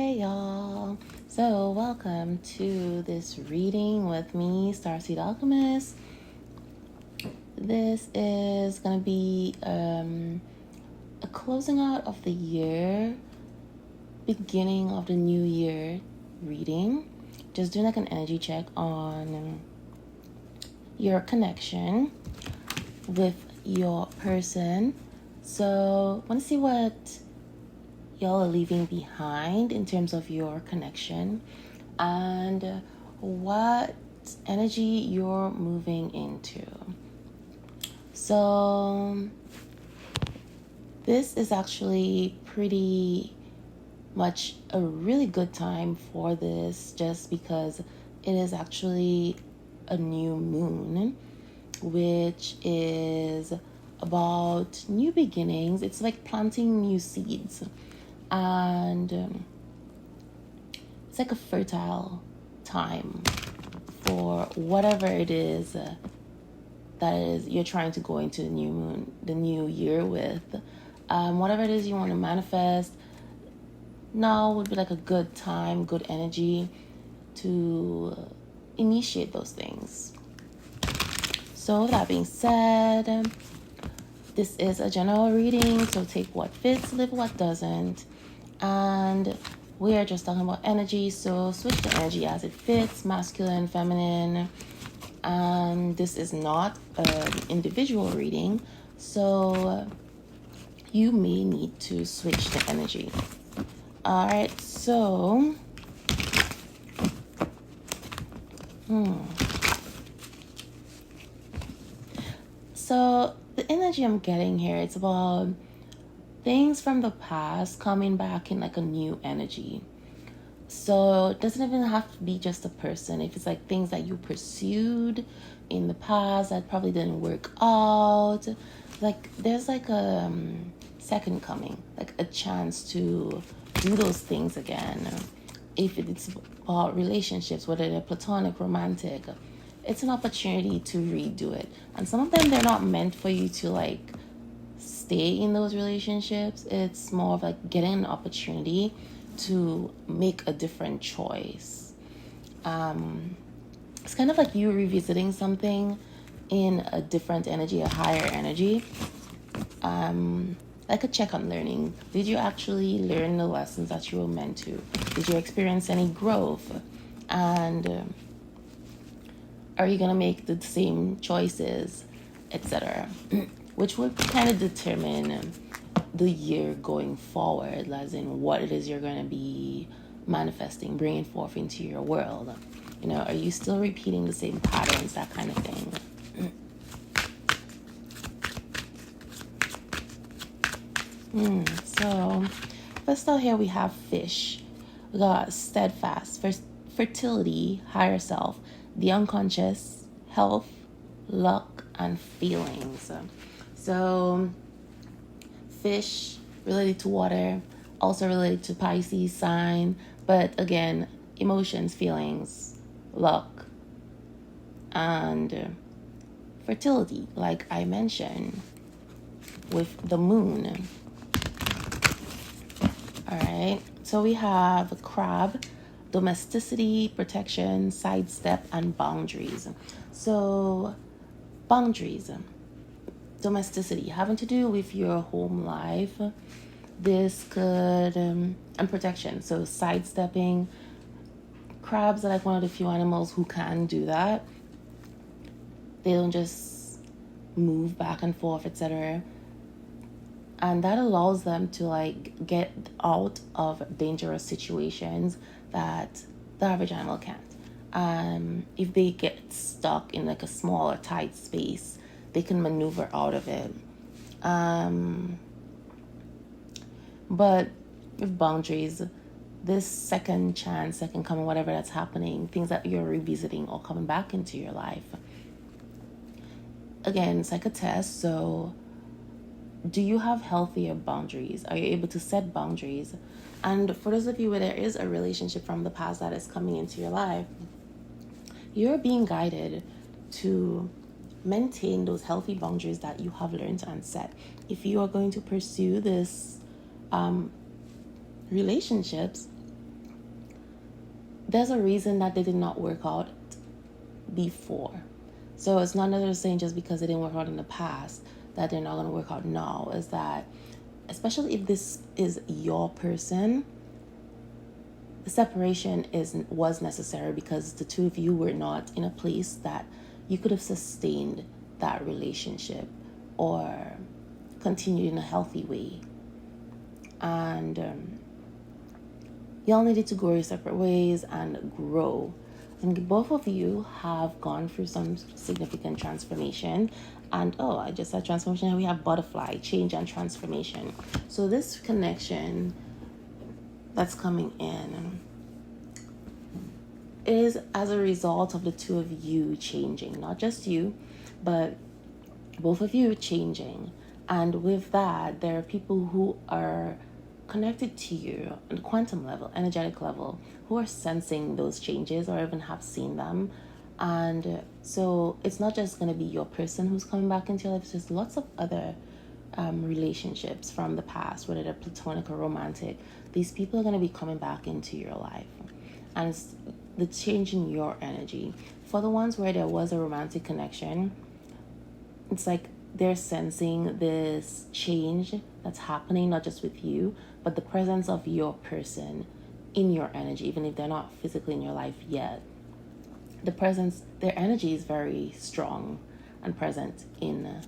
Hey y'all. So welcome to this reading with me, Starseed Alchemist. This is gonna be a closing out of the year, beginning of the new year reading. Just doing like an energy check on your connection with your person. So I want to see what y'all are leaving behind in terms of your connection and what energy you're moving into. So this is actually pretty much a really good time for this, just because it is actually a new moon, which is about new beginnings. It's like planting new seeds, and it's like a fertile time for whatever it is that is you're trying to go into the new year with. Whatever it is you want to manifest, now would be like a good time, good energy to initiate those things. So with that being said, this is a general reading, so take what fits, leave what doesn't. And we are just talking about energy, so switch the energy as it fits, masculine, feminine. And this is not an individual reading, so you may need to switch the energy. All right, so so the energy I'm getting here, it's about things from the past coming back in like a new energy. So it doesn't even have to be just a person. If it's like things that you pursued in the past that probably didn't work out, like there's like a second coming, like a chance to do those things again. If it's about relationships, whether they're platonic, romantic, it's an opportunity to redo it. And some of them, they're not meant for you to like stay in those relationships. It's more of like getting an opportunity to make a different choice. It's kind of like you revisiting something in a different energy, a higher energy. Like a check on learning. Did you actually learn the lessons that you were meant to? Did you experience any growth? And are you going to make the same choices, etc.? Which would kind of determine the year going forward, as in what it is you're going to be manifesting, bringing forth into your world. You know, are you still repeating the same patterns, that kind of thing? So first out here we have fish. We got steadfast, fertility, higher self, the unconscious, health, luck, and feelings. So fish related to water, also related to Pisces sign, but again, emotions, feelings, luck, and fertility, like I mentioned with the moon. All right, so we have crab, domesticity, protection, sidestep, and boundaries. So boundaries, domesticity, having to do with your home life. This could, and protection, so sidestepping. Crabs are like one of the few animals who can do that. They don't just move back and forth, etc. And that allows them to like get out of dangerous situations that the average animal can't. If they get stuck in like a small or tight space, they can maneuver out of it. But with boundaries, this second chance, second coming, whatever that's happening, things that you're revisiting or coming back into your life. Again, it's like a test. So do you have healthier boundaries? Are you able to set boundaries? And for those of you where there is a relationship from the past that is coming into your life, you're being guided to maintain those healthy boundaries that you have learned and set. If you are going to pursue this relationships, there's a reason that they did not work out before. So it's not necessarily saying just because it didn't work out in the past that they're not going to work out now. Is that, especially if this is your person, the separation was necessary because the two of you were not in a place that you could have sustained that relationship or continued in a healthy way. And y'all needed to go your separate ways and grow. And both of you have gone through some significant transformation. And I just said transformation. We have butterfly, change, and transformation. So this connection that's coming in is as a result of the two of you changing. Not just you, but both of you changing. And with that, there are people who are connected to you on the quantum level, energetic level, who are sensing those changes or even have seen them. And so it's not just going to be your person who's coming back into your life. It's just lots of other relationships from the past, whether they're platonic or romantic. These people are going to be coming back into your life. And it's the change in your energy. For the ones where there was a romantic connection, it's like they're sensing this change that's happening, not just with you, but the presence of your person in your energy, even if they're not physically in your life yet. The presence, their energy is very strong and present in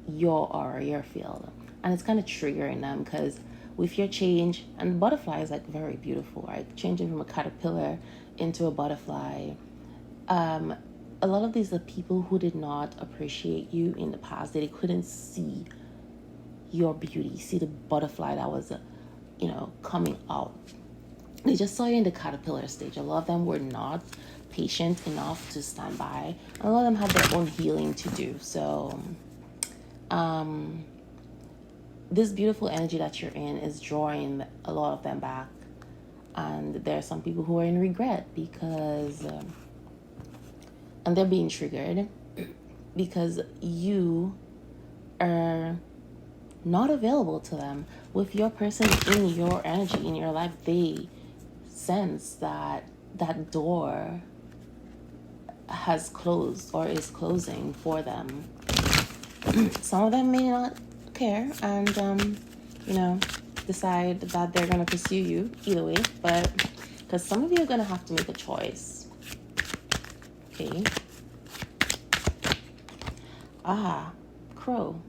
your aura, your field. And it's kind of triggering them because with your change, and butterfly is like very beautiful, right? Changing from a caterpillar into a butterfly. A lot of these are people who did not appreciate you in the past. They couldn't see your beauty, see the butterfly that was, coming out. They just saw you in the caterpillar stage. A lot of them were not patient enough to stand by. And a lot of them had their own healing to do. So, this beautiful energy that you're in is drawing a lot of them back. And there are some people who are in regret because... and they're being triggered because you are not available to them. With your person in your energy, in your life, they sense that that door has closed or is closing for them. Some of them may not care and, decide that they're going to pursue you either way. But because some of you are going to have to make a choice. Okay. Crow.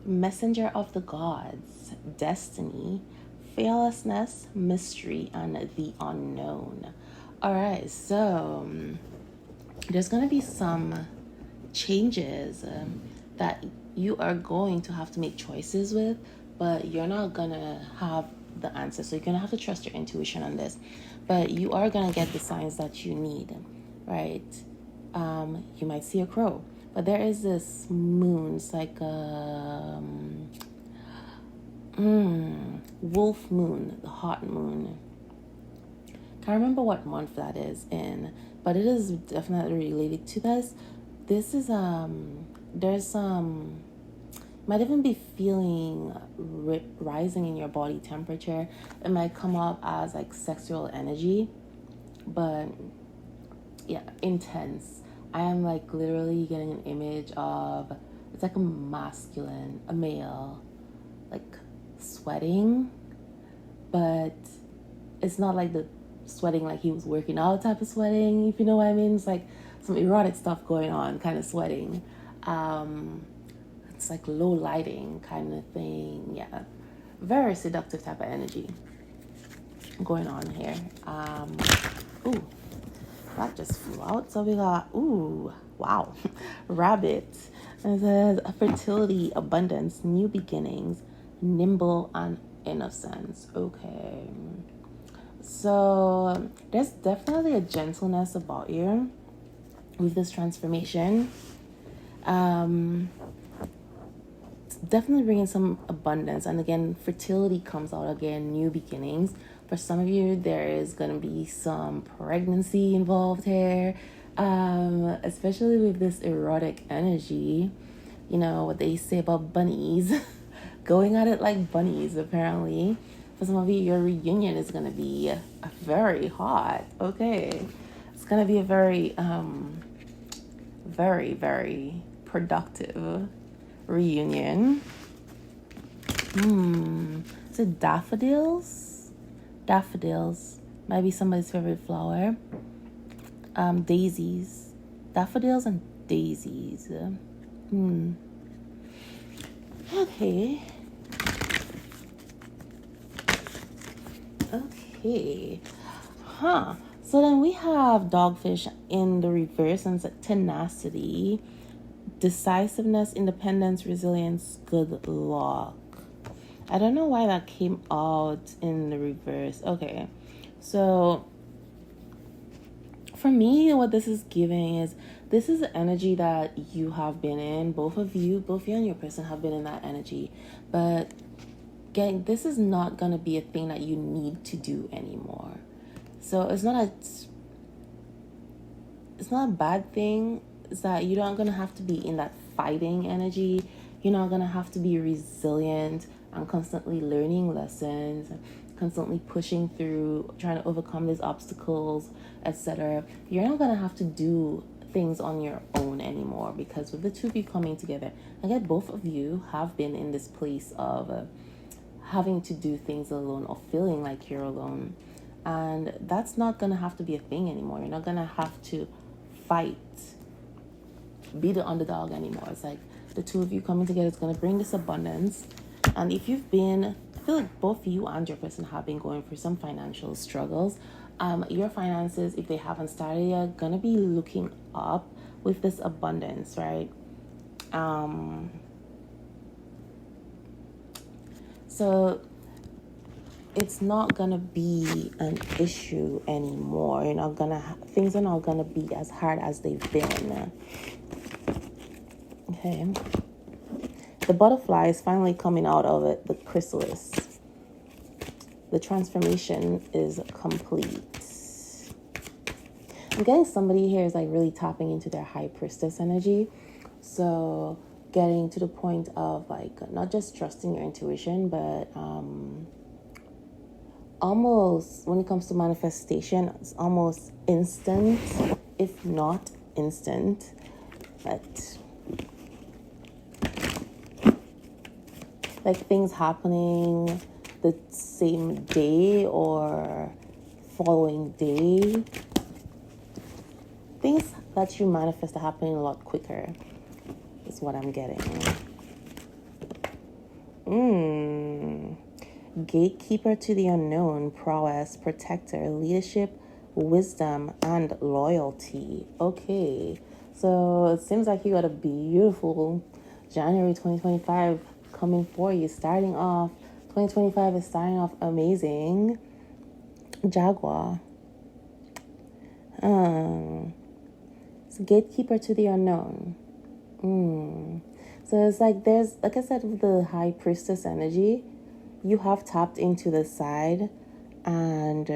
Messenger of the gods, destiny, fearlessness, mystery, and the unknown. All right, so there's going to be some changes that you are going to have to make choices with, but you're not going to have the answer. So you're going to have to trust your intuition on this. But you are going to get the signs that you need, right? You might see a crow. But there is this moon. It's like a wolf moon, the hot moon. Can't remember what month that is in, but it is definitely related to this. This is there's some might even be feeling rising in your body temperature. It might come up as like sexual energy, but yeah, intense. I am like literally getting an image of, it's like a male, like sweating, but it's not like the sweating like he was working out type of sweating, if you know what I mean. It's like some erotic stuff going on, kind of sweating. It's like low lighting kind of thing. Yeah, very seductive type of energy going on here. That just flew out. So we got, wow, rabbit. And it says fertility, abundance, new beginnings, nimble and innocence. Okay. So there's definitely a gentleness about you with this transformation. It's definitely bringing some abundance. And again, fertility comes out again, new beginnings. For some of you, there is going to be some pregnancy involved here, especially with this erotic energy. You know, what they say about bunnies, going at it like bunnies, apparently. For some of you, your reunion is going to be very hot. Okay. It's going to be a very, very, very productive reunion. Is it daffodils? Daffodils might be somebody's favorite flower. Daisies. Daffodils and daisies. Okay. Okay. So then we have dogfish in the reverse, and it's tenacity, decisiveness, independence, resilience, good luck. I don't know why that came out in the reverse. Okay. So for me, what this is giving is this is the energy that you have been in. Both you and your person have been in that energy. But gang, this is not going to be a thing that you need to do anymore. So it's not a bad thing. It's that you're not going to have to be in that fighting energy. You're not going to have to be resilient and constantly learning lessons, constantly pushing through, trying to overcome these obstacles, etc. You're not going to have to do things on your own anymore, because with the two of you coming together, I get both of you have been in this place of having to do things alone or feeling like you're alone. And that's not going to have to be a thing anymore. You're not going to have to fight, be the underdog anymore. It's like the two of you coming together is going to bring this abundance. And if you've been, I feel like both you and your person have been going through some financial struggles. Your finances, if they haven't started yet, going to be looking up with this abundance, right? So it's not gonna be an issue anymore. You're not gonna things are not gonna be as hard as they've been. Okay. The butterfly is finally coming out of it, the chrysalis. The transformation is complete. I'm getting somebody here is like really tapping into their high priestess energy. So getting to the point of like not just trusting your intuition, but almost, when it comes to manifestation, it's almost instant, if not instant. But like things happening the same day or following day. Things that you manifest are happening a lot quicker is what I'm getting. Gatekeeper to the unknown, prowess, protector, leadership, wisdom, and loyalty. Okay, so it seems like you got a beautiful January 2025 coming for you. Starting off, 2025 is starting off amazing. Jaguar. It's gatekeeper to the unknown. So it's like there's, like I said, with the high priestess energy, you have tapped into the side, and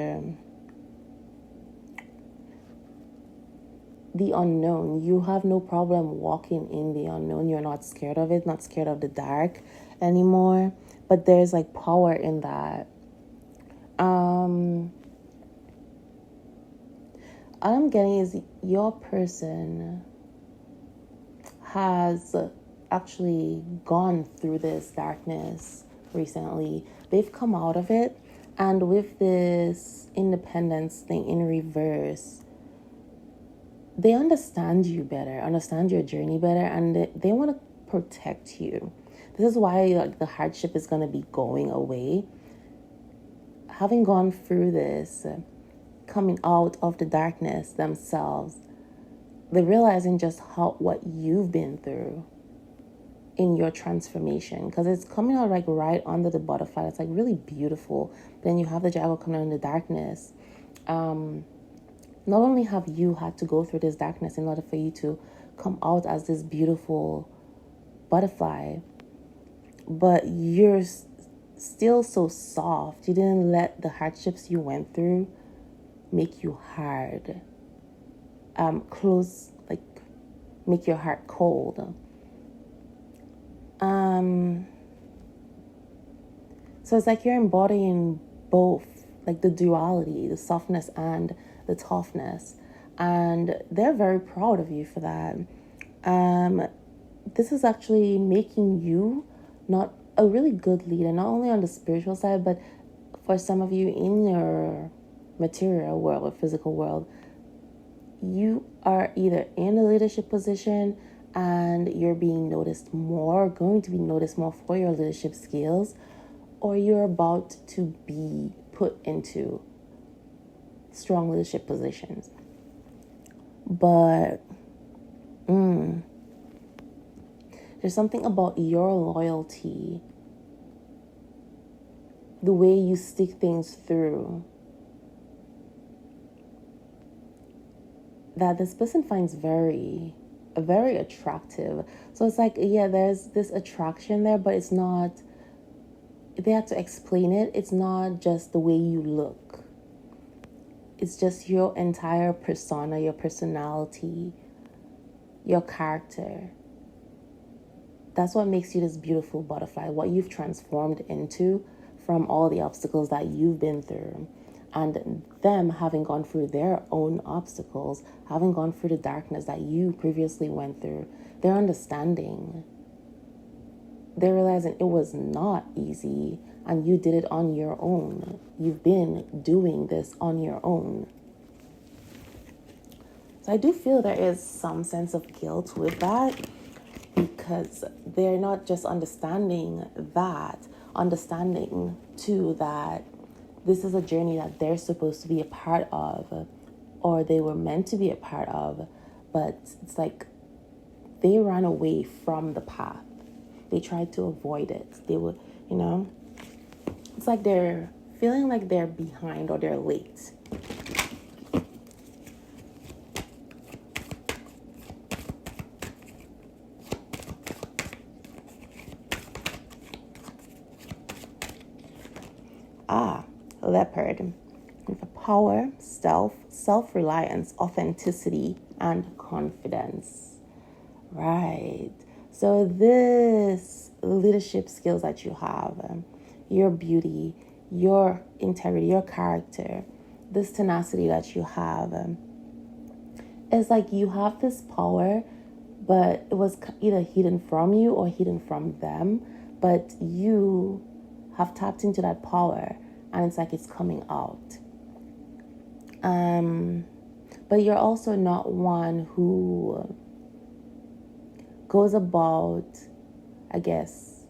the unknown. You have no problem walking in the unknown. You're not scared of it, not scared of the dark anymore. But there's like power in that. All I'm getting is your person has actually gone through this darkness recently. They've come out of it, and with this independence thing in reverse, they understand you better, understand your journey better, and they want to protect you. This is why like the hardship is going to be going away. Having gone through this, coming out of the darkness themselves, they're realizing just what you've been through in your transformation, because it's coming out like right under the butterfly. It's like really beautiful. Then you have the jaguar coming out in the darkness. Not only have you had to go through this darkness in order for you to come out as this beautiful butterfly, but you're still so soft. You didn't let the hardships you went through make you hard. Close, like make your heart cold. So So it's like you're embodying both, like the duality, the softness and the toughness. And they're very proud of you for that. This is actually making you not a really good leader, not only on the spiritual side, but for some of you in your material world or physical world, you are either in a leadership position and you're being noticed more, going to be noticed more for your leadership skills, or you're about to be put into strong leadership positions. But there's something about your loyalty, the way you stick things through, that this person finds very attractive. So it's like, yeah, there's this attraction there, but it's not, they have to explain it. It's not just the way you look. It's just your entire persona, your personality, your character. That's what makes you this beautiful butterfly, what you've transformed into from all the obstacles that you've been through. And them having gone through their own obstacles, having gone through the darkness that you previously went through, they're understanding. They're realizing it was not easy and you did it on your own. You've been doing this on your own. So I do feel there is some sense of guilt with that, because they're not just understanding too that this is a journey that they're supposed to be a part of, or they were meant to be a part of, but it's like they ran away from the path. They tried to avoid it. They would, it's like they're feeling like they're behind or they're late. Leopard. With power, self-reliance, authenticity, and confidence. Right. So this leadership skills that you have, your beauty, your integrity, your character, this tenacity that you have, it's like you have this power, but it was either hidden from you or hidden from them, but you have tapped into that power and it's like it's coming out. But you're also not one who goes about, I guess,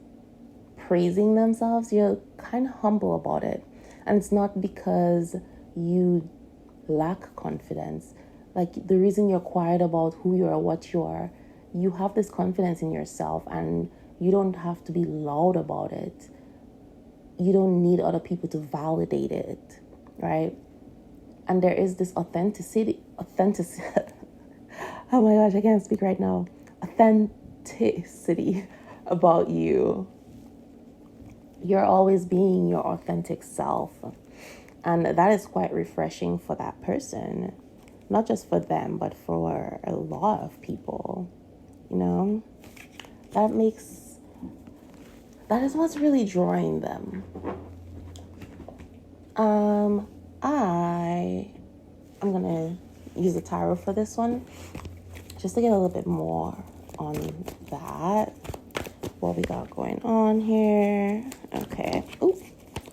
praising themselves. You're kind of humble about it. And it's not because you lack confidence. Like, the reason you're quiet about who you are, what you are, you have this confidence in yourself and you don't have to be loud about it. You don't need other people to validate it, right? And there is this authenticity. Oh my gosh, I can't speak right now. Authenticity about you. You're always being your authentic self. And that is quite refreshing for that person. Not just for them, but for a lot of people. That is what's really drawing them. I'm gonna use a tarot for this one, just to get a little bit more on that. What we got going on here? Okay. Ooh,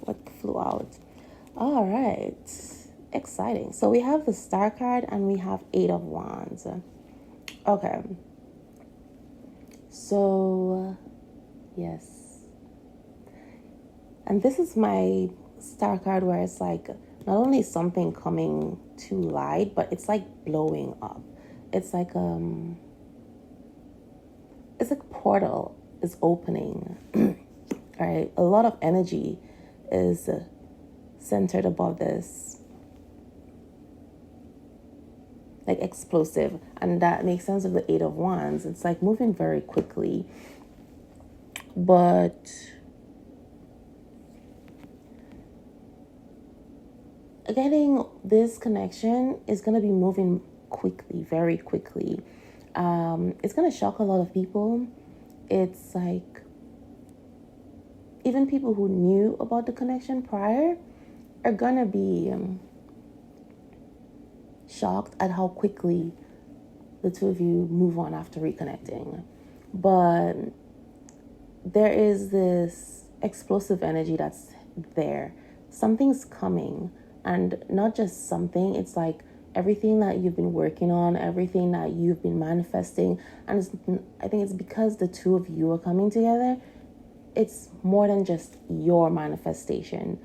what flew out? All right. Exciting. So we have the Star card and we have 8 of Wands. Okay. So, yes. And this is my Star card where it's like not only something coming to light, but it's like blowing up. It's like a portal is opening. Right? A lot of energy is centered above this, like explosive, and that makes sense of the 8 of Wands. It's like moving very quickly, but getting this connection is going to be moving quickly, very quickly. It's going to shock a lot of people. It's like even people who knew about the connection prior are gonna be shocked at how quickly the two of you move on after reconnecting. But there is this explosive energy that's there. Something's coming, and not just something, it's like everything that you've been working on, everything that you've been manifesting. And I think it's because the two of you are coming together. It's more than just your manifestation.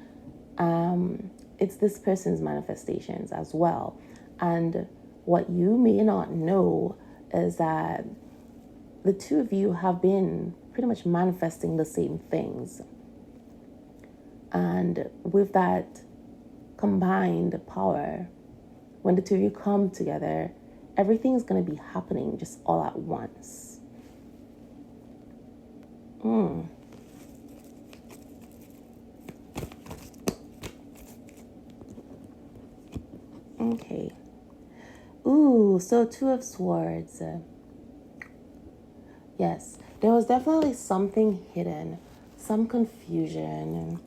It's this person's manifestations as well. And what you may not know is that the two of you have been pretty much manifesting the same things. And with that combined power, when the two of you come together, everything's going to be happening just all at once. Okay. Ooh, so Two of Swords. Yes, there was definitely something hidden, some confusion.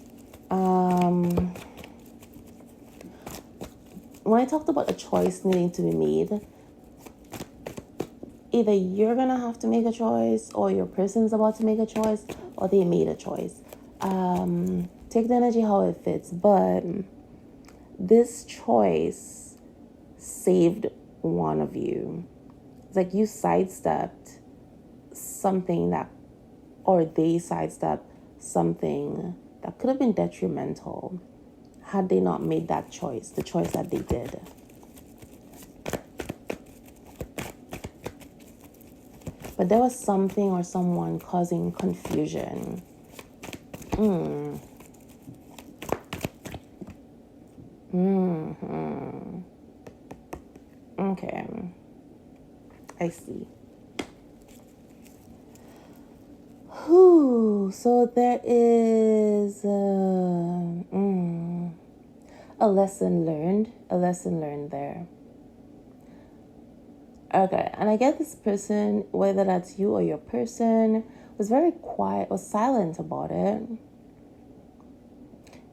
When I talked about a choice needing to be made, either you're gonna have to make a choice, or your person's about to make a choice, or they made a choice. Take the energy how it fits, but this choice saved one of you. It's like you sidestepped something that, or they sidestepped something that could have been detrimental had they not made that choice, the choice that they did. But there was something or someone causing confusion. Okay. I see. So there is a lesson learned there. Okay, and I get this person, whether that's you or your person, was very quiet, was silent about it.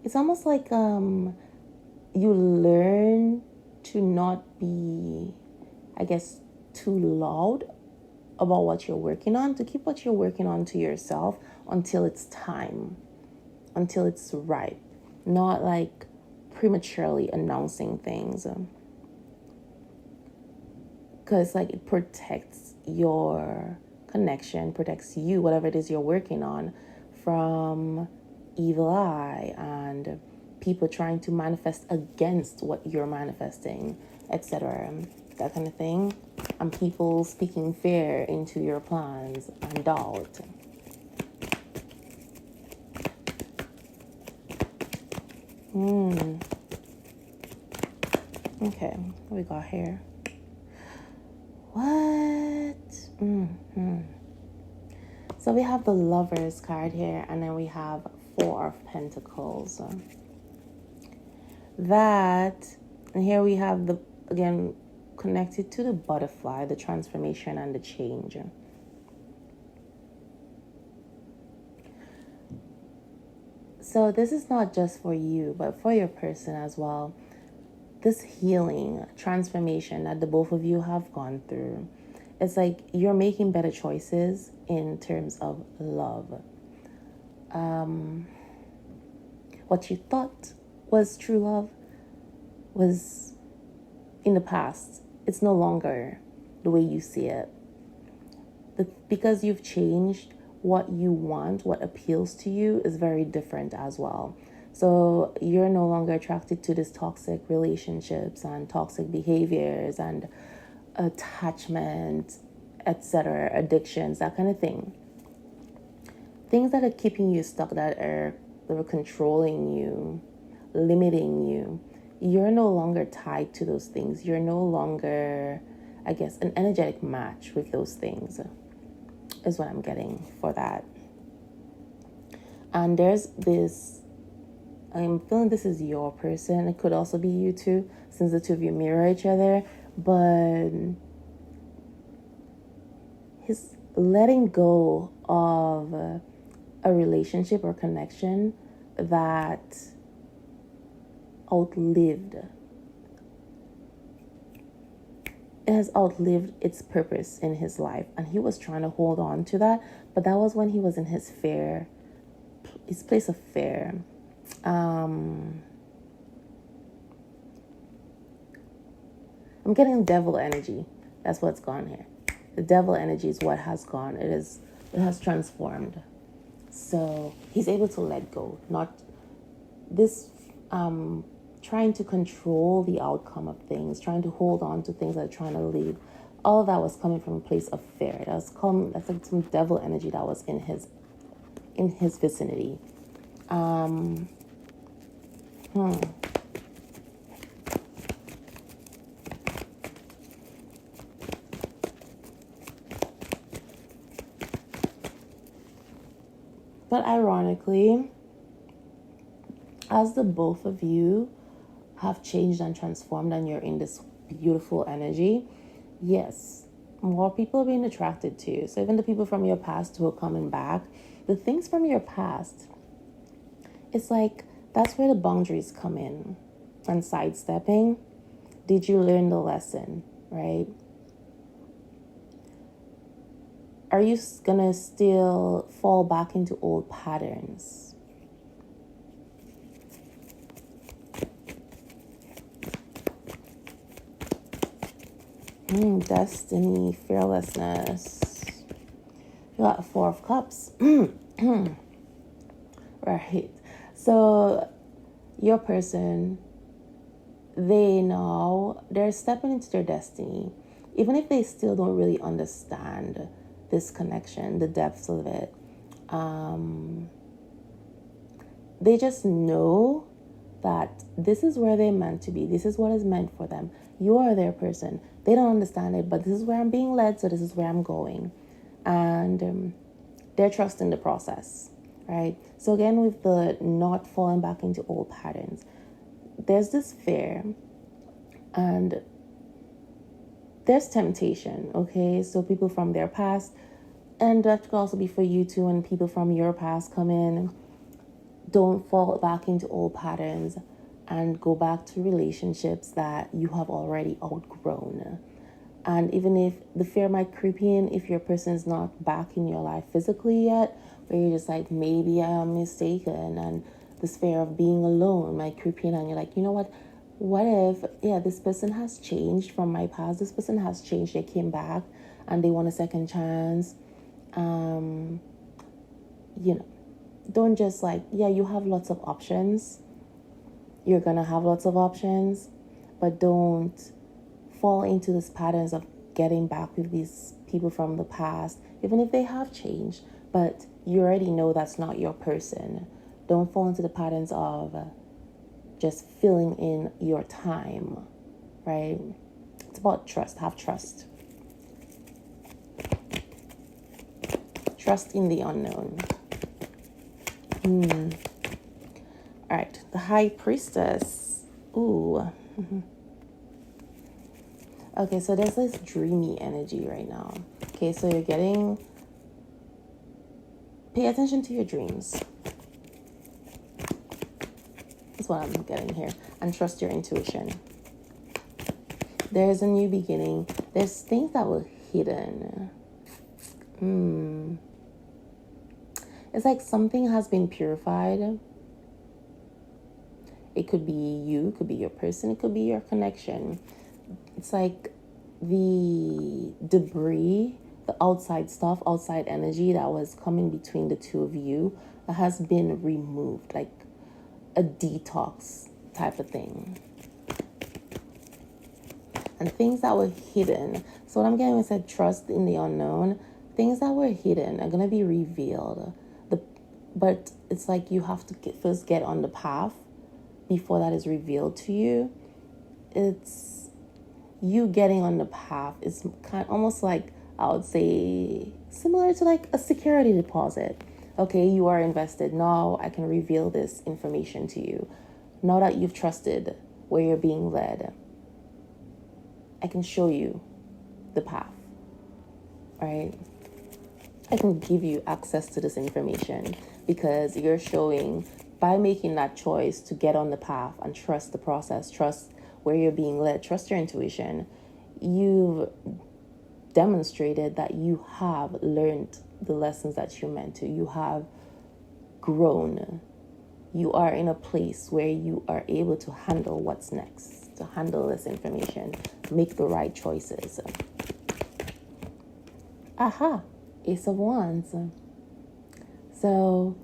It's almost like you learn to not be, I guess, too loud about what you're working on, to keep what you're working on to yourself until it's time, until it's ripe, not like prematurely announcing things. Because like it protects your connection, protects you, whatever it is you're working on, from evil eye and people trying to manifest against what you're manifesting, etc. That kind of thing. And people speaking fear into your plans and doubt. Okay, what we got here? What? So we have the Lovers card here, and then we have Four of Pentacles. And here we have the, again, connected to the butterfly, the transformation and the change. So this is not just for you, but for your person as well. This healing, transformation that the both of you have gone through. It's like you're making better choices in terms of love. What you thought was true love was in the past. It's no longer the way you see it. Because you've changed, what you want, what appeals to you is very different as well. So you're no longer attracted to this toxic relationships and toxic behaviors and attachment, etc., addictions, that kind of thing. Things that are keeping you stuck, that are controlling you, limiting you. You're no longer tied to those things. You're no longer, I guess, an energetic match with those things, is what I'm getting for that. And there's this, I'm feeling this is your person. It could also be you too, since the two of you mirror each other. But his letting go of a relationship or connection that outlived it has outlived its purpose in his life, and he was trying to hold on to that. But that was when he was in his place of fear. I'm getting devil energy. That's what's gone here. The devil energy is what has gone. It has transformed. So he's able to let go. Not this trying to control the outcome of things, trying to hold on to things that are trying to leave. All of that was coming from a place of fear. That's like some devil energy that was in his vicinity. But ironically, as the both of you have changed and transformed and you're in this beautiful energy, yes, more people are being attracted to you. So even the people from your past who are coming back, the things from your past, it's like that's where the boundaries come in and sidestepping. Did you learn the lesson, right? Are you gonna still fall back into old patterns? Destiny, fearlessness. You got 4 of Cups. Right. So your person, they're stepping into their destiny. Even if they still don't really understand this connection, the depths of it. They just know that this is where they're meant to be. This is what is meant for them. You are their person. They don't understand it, but this is where I'm being led, so this is where I'm going. And they're trusting the process, right? So again, with the not falling back into old patterns, there's this fear and there's temptation, okay? So people from their past, and that could also be for you too, when people from your past come in, don't fall back into old patterns and go back to relationships that you have already outgrown. And even if the fear might creep in, if your person is not back in your life physically yet, where you're just like, maybe I am mistaken, and this fear of being alone might creep in, and you're like, you know what if, this person has changed from my past, this person has changed, they came back and they want a second chance. Don't just you have lots of options. You're gonna have lots of options, but don't fall into these patterns of getting back with these people from the past, even if they have changed, but you already know that's not your person. Don't fall into the patterns of just filling in your time, right? It's about trust. Have trust. Trust in the unknown. All right, the High Priestess. Ooh. Okay, so there's this dreamy energy right now. Okay, so pay attention to your dreams. That's what I'm getting here. And trust your intuition. There's a new beginning. There's things that were hidden. It's like something has been purified. It could be you, it could be your person, it could be your connection. It's like the debris, the outside stuff, outside energy that was coming between the two of you that has been removed, like a detox type of thing. And things that were hidden. So what I'm getting when I said trust in the unknown, things that were hidden are going to be revealed. But it's like you have to first get on the path before that is revealed to you. It's you getting on the path is kind of almost like, I would say, similar to like a security deposit. Okay, you are invested. Now I can reveal this information to you. Now that you've trusted where you're being led, I can show you the path, right? I can give you access to this information. because you're showing, by making that choice to get on the path and trust the process, trust where you're being led, trust your intuition, you've demonstrated that you have learned the lessons that you meant to. You have grown. You are in a place where you are able to handle what's next, to handle this information, make the right choices. Aha, Ace of Wands. So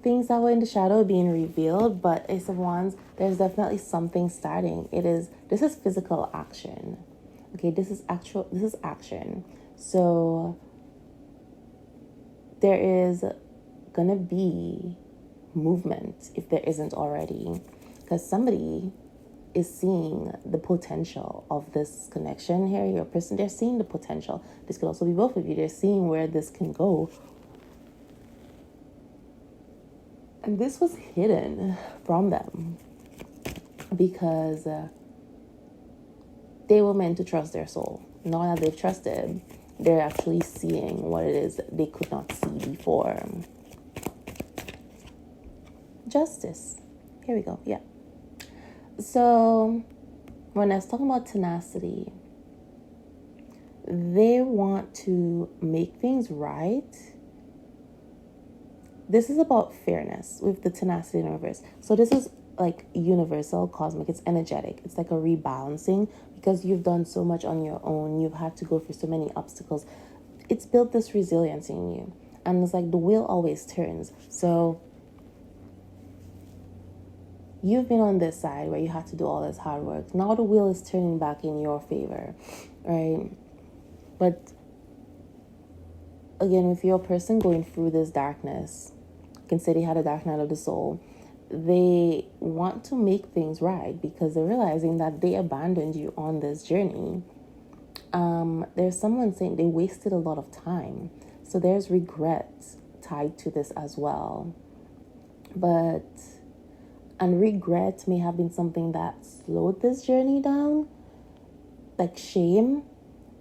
things that were in the shadow being revealed, but Ace of Wands, there's definitely something starting. This is physical action. Okay, this is action. So there is gonna be movement if there isn't already, because somebody is seeing the potential of this connection here. Your person, they're seeing the potential. This could also be both of you. They're seeing where this can go. And this was hidden from them because they were meant to trust their soul. Now that they've trusted, they're actually seeing what it is that they could not see before. Justice. Here we go. Yeah. So when I was talking about tenacity, they want to make things right. This is about fairness with the tenacity in reverse. So this is like universal, cosmic. It's energetic. It's like a rebalancing because you've done so much on your own. You've had to go through so many obstacles. It's built this resilience in you. And it's like the wheel always turns. So you've been on this side where you had to do all this hard work. Now the wheel is turning back in your favor, right? But again, with your person going through this darkness, you can say they had a dark night of the soul. They want to make things right because they're realizing that they abandoned you on this journey. There's someone saying they wasted a lot of time. So there's regret tied to this as well. And regret may have been something that slowed this journey down, like shame.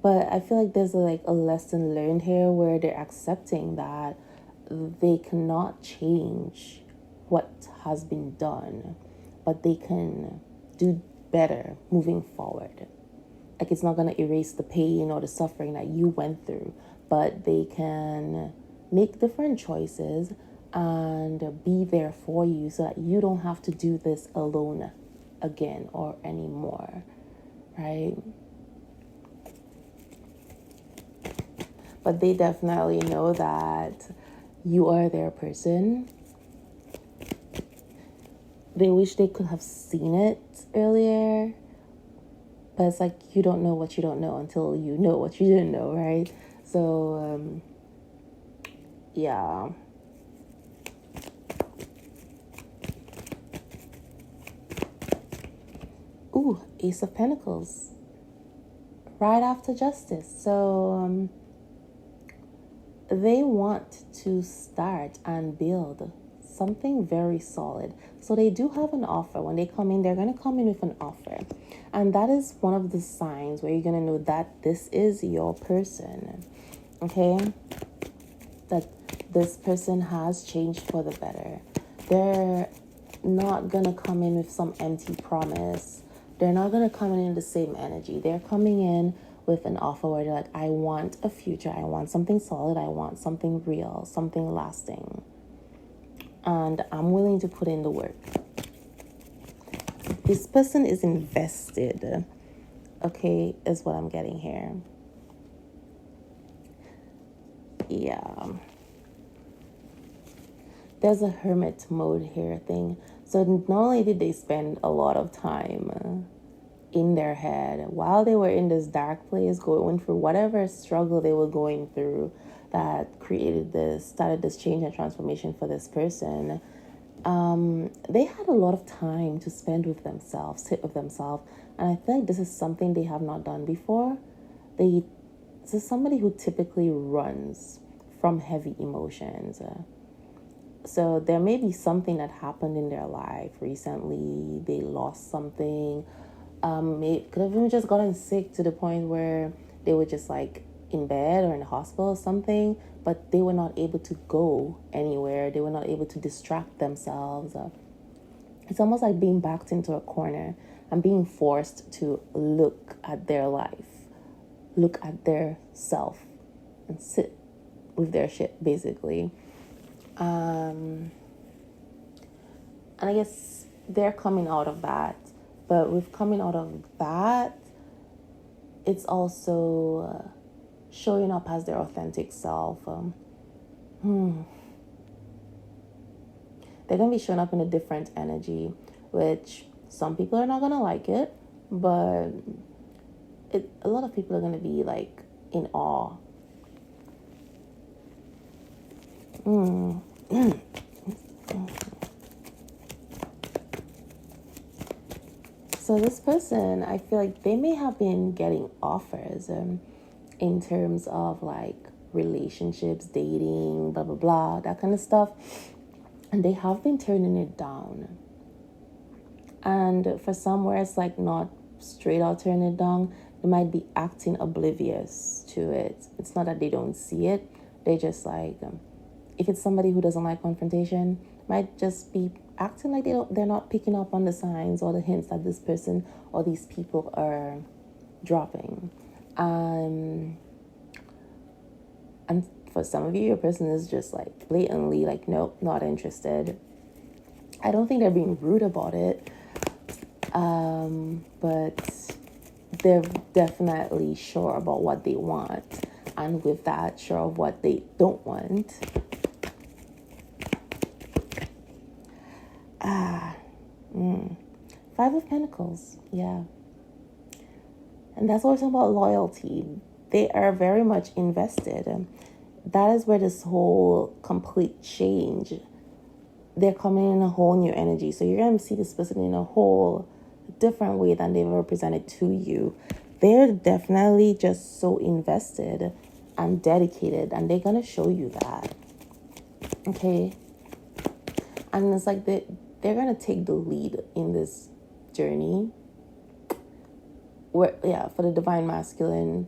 But I feel like there's a lesson learned here where they're accepting that they cannot change what has been done, but they can do better moving forward. Like it's not going to erase the pain or the suffering that you went through, but they can make different choices and be there for you so that you don't have to do this alone again or anymore, right? But they definitely know that you are their person. They wish they could have seen it earlier, but it's like you don't know what you don't know until you know what you didn't know, right? So, yeah. Ooh, Ace of Pentacles. Right after Justice. So, they want to start and build something very solid. So they do have an offer. When they come in, they're going to come in with an offer. And that is one of the signs where you're going to know that this is your person. Okay? That this person has changed for the better. They're not going to come in with some empty promise. They're not going to come in the same energy. They're coming in with an offer where they're like, I want a future. I want something solid. I want something real, something lasting. And I'm willing to put in the work. This person is invested, okay, is what I'm getting here. Yeah. There's a hermit mode here thing. So not only did they spend a lot of time in their head while they were in this dark place, going through whatever struggle they were going through that started this change and transformation for this person, they had a lot of time to spend with themselves, sit with themselves. And I feel like this is something they have not done before. This is somebody who typically runs from heavy emotions. So there may be something that happened in their life recently. They lost something. Could have even just gotten sick to the point where they were just like in bed or in the hospital or something. but they were not able to go anywhere. They were not able to distract themselves. It's almost like being backed into a corner and being forced to look at their life, look at their self, and sit with their shit, basically. And I guess they're coming out of that. But with coming out of that, it's also showing up as their authentic self. They're going to be showing up in a different energy, which some people are not going to like it, but a lot of people are going to be like in awe. So this person, I feel like they may have been getting offers in terms of like relationships, dating, blah, blah, blah, that kind of stuff. And they have been turning it down. And for somewhere it's like not straight out turning it down, they might be acting oblivious to it. It's not that they don't see it. They just like, if it's somebody who doesn't like confrontation, might just be acting like they're not picking up on the signs or the hints that this person or these people are dropping. And for some of you, your person is just like blatantly like, nope, not interested. I don't think they're being rude about it, but they're definitely sure about what they want, and with that, sure of what they don't want. Five of Pentacles, yeah. And that's what we're talking about, loyalty. They are very much invested. That is where this whole complete change, they're coming in a whole new energy. So you're going to see this person in a whole different way than they've ever presented to you. They're definitely just so invested and dedicated, and they're going to show you that. Okay? And it's like they're going to take the lead in this journey. For the divine masculine,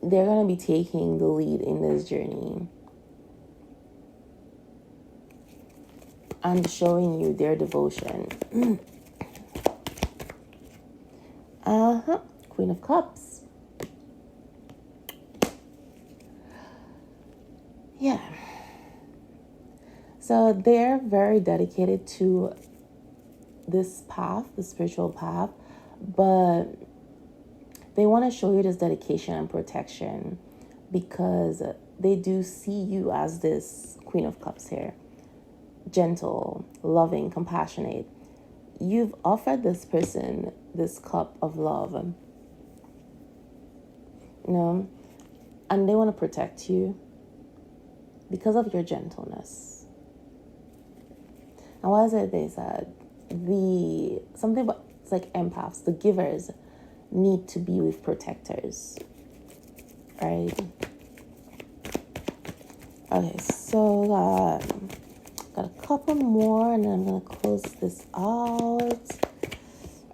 they're going to be taking the lead in this journey and showing you their devotion. Queen of Cups. Yeah. So they're very dedicated to this path, the spiritual path, but they want to show you this dedication and protection because they do see you as this Queen of Cups here. Gentle, loving, compassionate. You've offered this person this cup of love, and they want to protect you because of your gentleness. And what is it they said? Something about, it's like empaths, the givers need to be with protectors, right? Okay, so got a couple more, and then I'm gonna close this out. All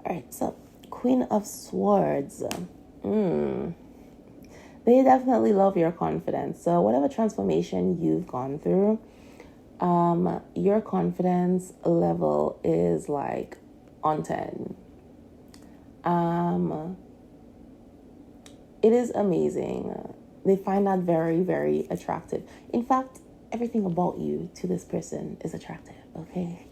right, so Queen of Swords. They definitely love your confidence. So whatever transformation you've gone through, your confidence level is like on 10. It is amazing. They find that very, very attractive. In fact, everything about you to this person is attractive, okay?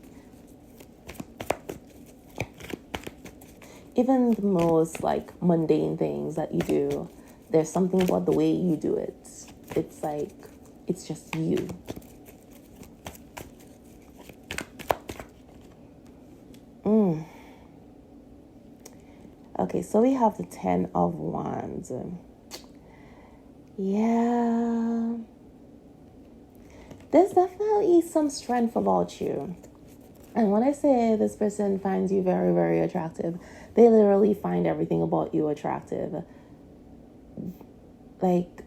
Even the most like mundane things that you do, there's something about the way you do it. It's like, it's just you. Okay, so we have the 10 of Wands. Yeah. There's definitely some strength about you. And when I say this person finds you very, very attractive, they literally find everything about you attractive. Like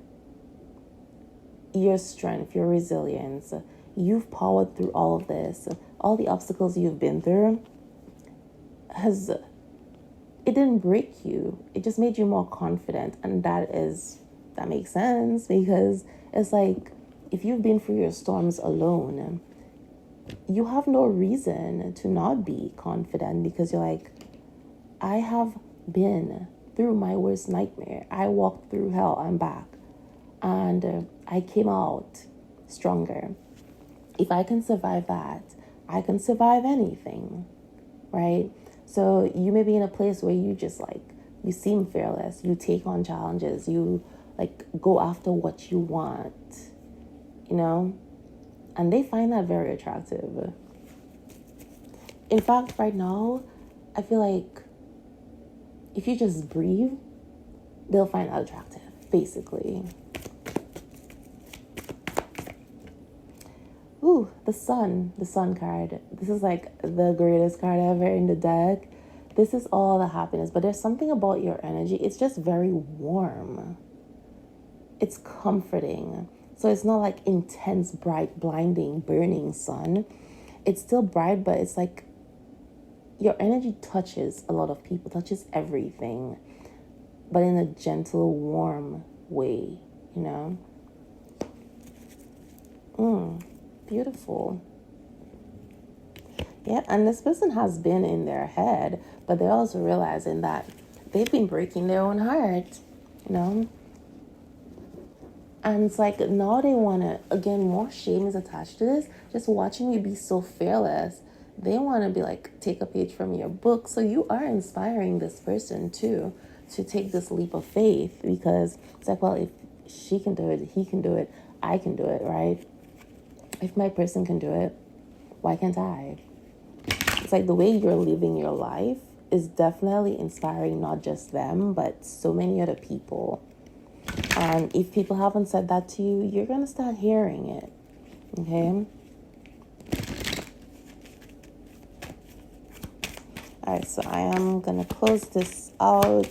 your strength, your resilience. You've powered through all of this. All the obstacles you've been through it didn't break you. It just made you more confident. And that makes sense because It's like if you've been through your storms alone, you have no reason to not be confident because you're like, I have been through my worst nightmare. I walked through hell. I'm back. And I came out stronger. If I can survive that, I can survive anything, right? So you may be in a place where you just like, you seem fearless. You take on challenges. You like go after what you want, you know? And they find that very attractive. In fact, right now, I feel like if you just breathe, they'll find that attractive, basically. Ooh, the sun card. This is like the greatest card ever in the deck. This is all the happiness, but there's something about your energy. It's just very warm. It's comforting. So it's not like intense, bright, blinding, burning sun. It's still bright, but it's like your energy touches a lot of people, touches everything, but in a gentle, warm way, you know? Beautiful. Yeah, and this person has been in their head, but they're also realizing that they've been breaking their own heart, you know? And it's like now they want to, again, more shame is attached to this. Just watching you be so fearless, they want to be like, take a page from your book. So you are inspiring this person too to take this leap of faith because it's like, well, if she can do it, he can do it, I can do it, right? If my person can do it, why can't I? It's like the way you're living your life is definitely inspiring not just them, but so many other people. And if people haven't said that to you, you're going to start hearing it. Okay? All right, so I am going to close this out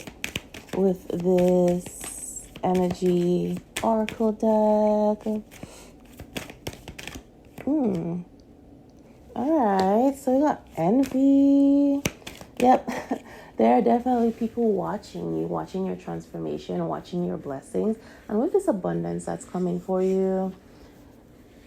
with this energy oracle deck. All right, so we got envy. Yep. There are definitely people watching you, watching your transformation, watching your blessings. And with this abundance that's coming for you,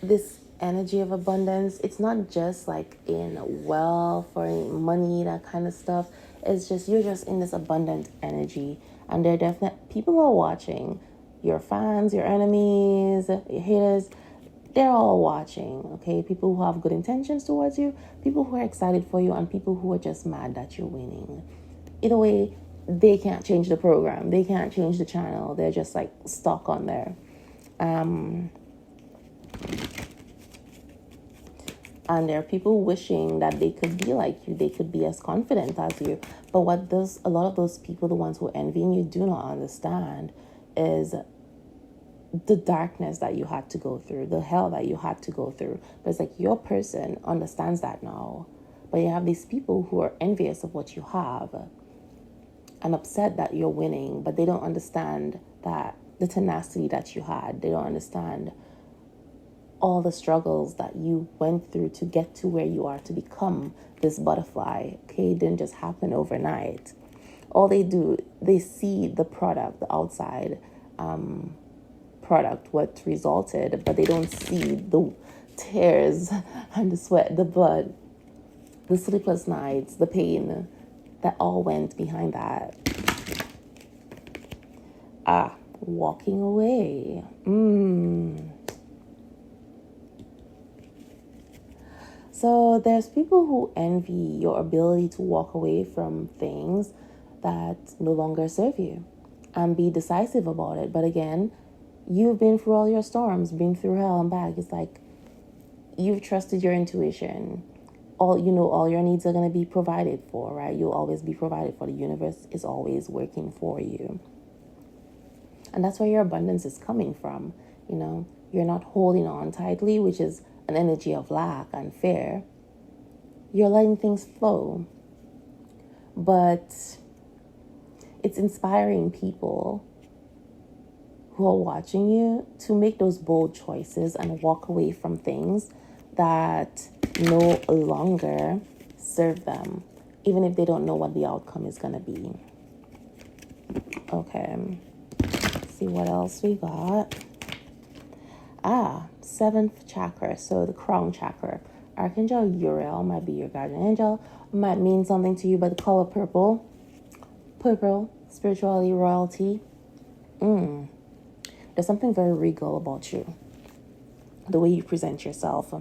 this energy of abundance, it's not just like in wealth or in money, that kind of stuff. It's just, you're just in this abundant energy. And there are definitely people are watching. Your fans, your enemies, your haters, they're all watching, okay? People who have good intentions towards you, people who are excited for you, and people who are just mad that you're winning. Either way, they can't change the program. They can't change the channel. They're just like stuck on there. And there are people wishing that they could be like you. They could be as confident as you. But what does a lot of those people, the ones who envy you, do not understand is the darkness that you had to go through, the hell that you had to go through. But it's like your person understands that now. But you have these people who are envious of what you have and upset that you're winning, but they don't understand that the tenacity that you had. They don't understand all the struggles that you went through to get to where you are, to become this butterfly. Okay, it didn't just happen overnight. All they do, they see the product, the outside product, what resulted, but they don't see the tears and the sweat, the blood, the sleepless nights, the pain that all went behind that. Walking away. So there's people who envy your ability to walk away from things that no longer serve you and be decisive about it. But again, you've been through all your storms, been through hell and back. It's like you've trusted your intuition. All your needs are going to be provided for, right? You'll always be provided for. The universe is always working for you. And that's where your abundance is coming from. You're not holding on tightly, which is an energy of lack and fear. You're letting things flow. But it's inspiring people who are watching you to make those bold choices and walk away from things that no longer serve them, even if they don't know what the outcome is going to be. Okay, let's see what else we got. Seventh chakra, so the crown chakra. Archangel Uriel might be your guardian angel, might mean something to you, but the color purple, spirituality, royalty. There's something very regal about you, the way you present yourself.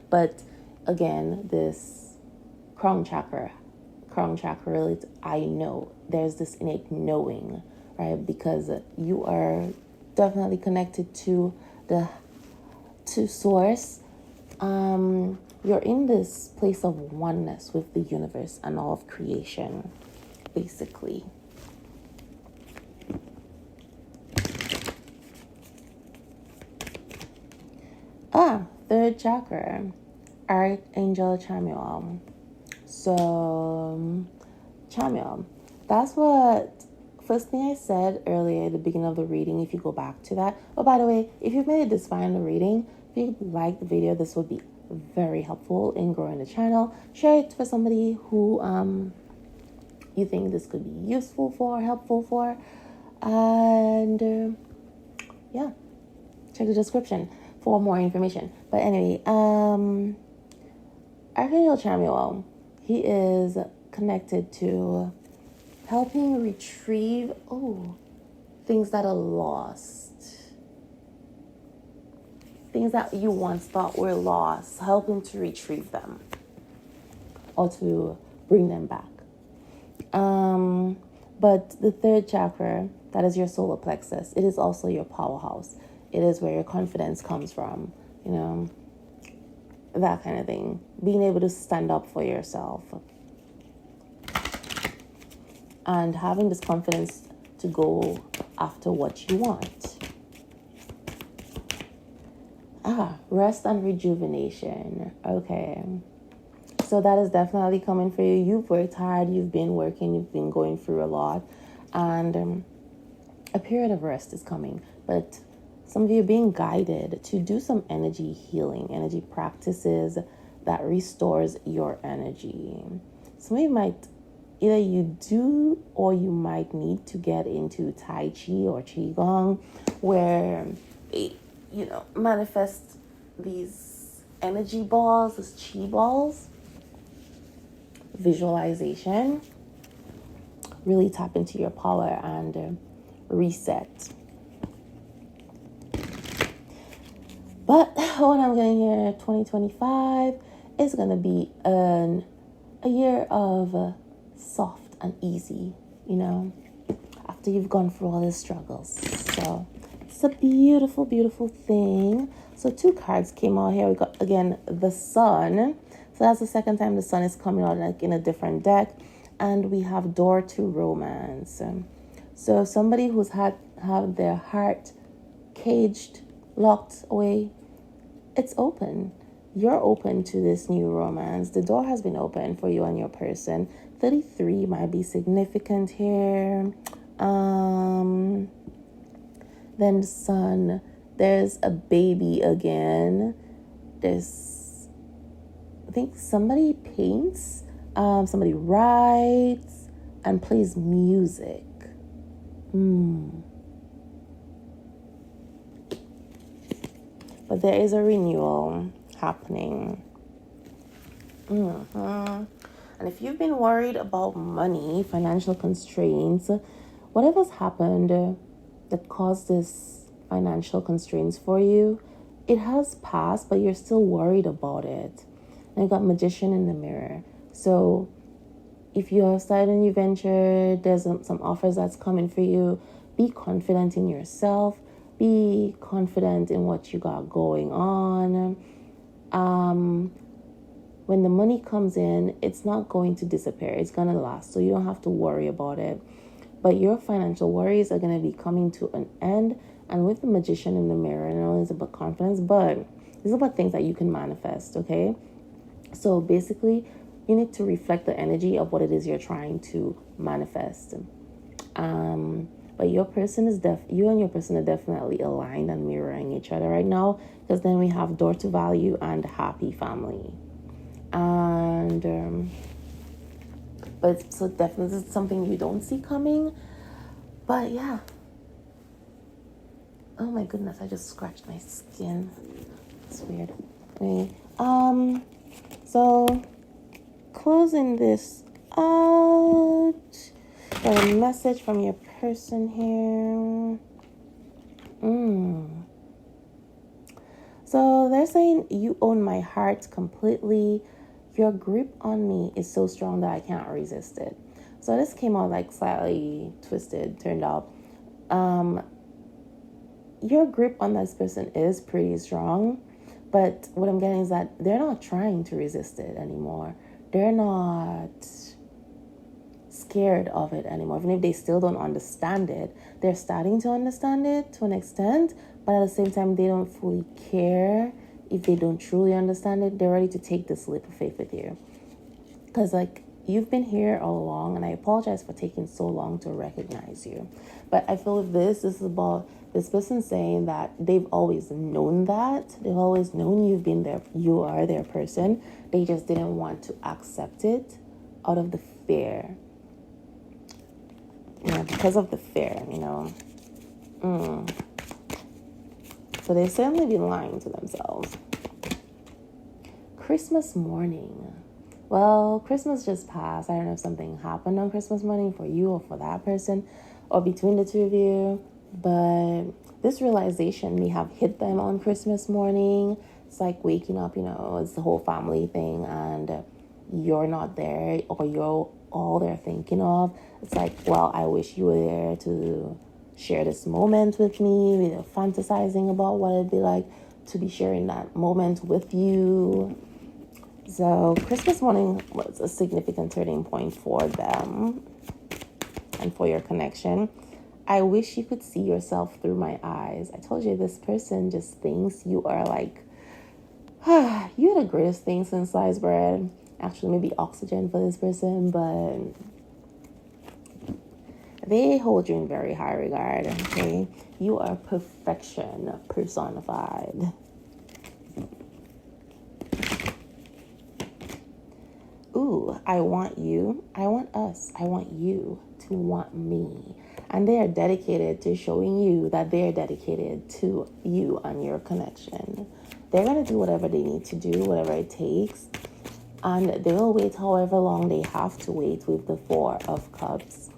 But again, this crown chakra, really, I know there's this innate knowing, right? Because you are definitely connected to source. You're in this place of oneness with the universe and all of creation, basically. Third chakra, Archangel Chamuel. So, Chamuel, that's what first thing I said earlier at the beginning of the reading, if you go back to that. Oh, by the way, if you've made it this far in the reading, if you like the video, this would be very helpful in growing the channel. Share it for somebody who you think this could be useful for, helpful for. And yeah, check the description for more information. But anyway, Archangel Chamuel, he is connected to helping retrieve things that are lost, things that you once thought were lost, helping to retrieve them or to bring them back. But the third chakra, that is your solar plexus, it is also your powerhouse. It is where your confidence comes from, that kind of thing. Being able to stand up for yourself and having this confidence to go after what you want. Rest and rejuvenation. Okay. So that is definitely coming for you. You've worked hard, you've been working, you've been going through a lot, and a period of rest is coming. But some of you are being guided to do some energy healing, energy practices that restores your energy. Some of you might, either you do or you might need to get into Tai Chi or Qigong, where, manifest these energy balls, these Chi balls. Visualization. Really tap into your power and reset. But what I'm getting here, 2025 is going to be a year of soft and easy, after you've gone through all the struggles. So it's a beautiful, beautiful thing. So 2 cards came out here. We got, again, the Sun. So that's the second time the Sun is coming out, like in a different deck. And we have Door to Romance. So somebody who's have their heart caged, locked away, it's open. You're open to this new romance. The door has been open for you and your person. 33 might be significant here. Then the Sun. There's a baby again. I think somebody paints, somebody writes and plays music. But there is a renewal happening. And if you've been worried about money, financial constraints, whatever's happened that caused this financial constraints for you, it has passed, but you're still worried about it. And you got Magician in the Mirror. So if you have started a new venture, there's some offers that's coming for you. Be confident in yourself. Be confident in what you got going on. When the money comes in, it's not going to disappear. It's going to last. So you don't have to worry about it. But your financial worries are going to be coming to an end. And with the Magician in the Mirror, I know it's about confidence, but it's about things that you can manifest, okay? So basically, you need to reflect the energy of what it is you're trying to manifest. But you and your person are definitely aligned and mirroring each other right now, because then we have Door to Value and Happy Family. And but so definitely it's something you don't see coming. But yeah, Oh my goodness, I just scratched my skin. It's weird. Anyway, so closing this out. Got a message from your person here. So they're saying you own my heart completely. Your grip on me is so strong that I can't resist it. So this came out like slightly twisted, turned out. Your grip on this person is pretty strong, but what I'm getting is that they're not trying to resist it anymore. They're not scared of it anymore. Even if they still don't understand it, they're starting to understand it to an extent, but at the same time, they don't fully care if they don't truly understand it. They're ready to take this leap of faith with you. Because, like, you've been here all along, and I apologize for taking so long to recognize you. But I feel if this is about this person saying that they've always known that. They've always known you've been there. You are their person. They just didn't want to accept it out of the fear. Because of the fear, So they certainly be lying to themselves. Christmas morning. Well, Christmas just passed. I don't know if something happened on Christmas morning for you or for that person or between the two of you, but this realization may have hit them on Christmas morning. It's like waking up, it's the whole family thing and you're not there or you're all they're thinking of. It's like, well, I wish you were there to share this moment with me, fantasizing about what it'd be like to be sharing that moment with you. So Christmas morning was a significant turning point for them and for your connection. I wish you could see yourself through my eyes. I told you this person just thinks you are like, you're the greatest thing since sliced bread. Actually, maybe oxygen for this person, but they hold you in very high regard, okay? You are perfection personified. Ooh, I want you. I want us. I want you to want me. And they are dedicated to showing you that they're dedicated to you and your connection. They're going to do whatever they need to do, whatever it takes. And they'll wait however long they have to wait with the Four of Cups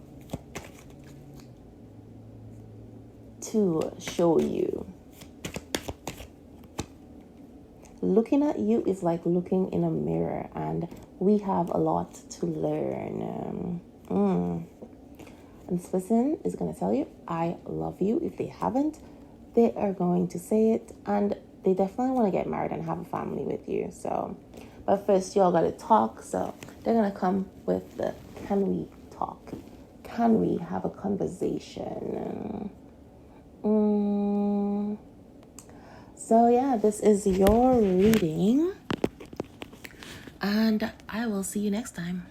to show you. Looking at you is like looking in a mirror, and we have a lot to learn. And this person is going to tell you, I love you. If they haven't, they are going to say it, and they definitely want to get married and have a family with you. So, but first, y'all got to talk. So they're going to come with the, can we talk? Can we have a conversation? So yeah, this is your reading, and I will see you next time.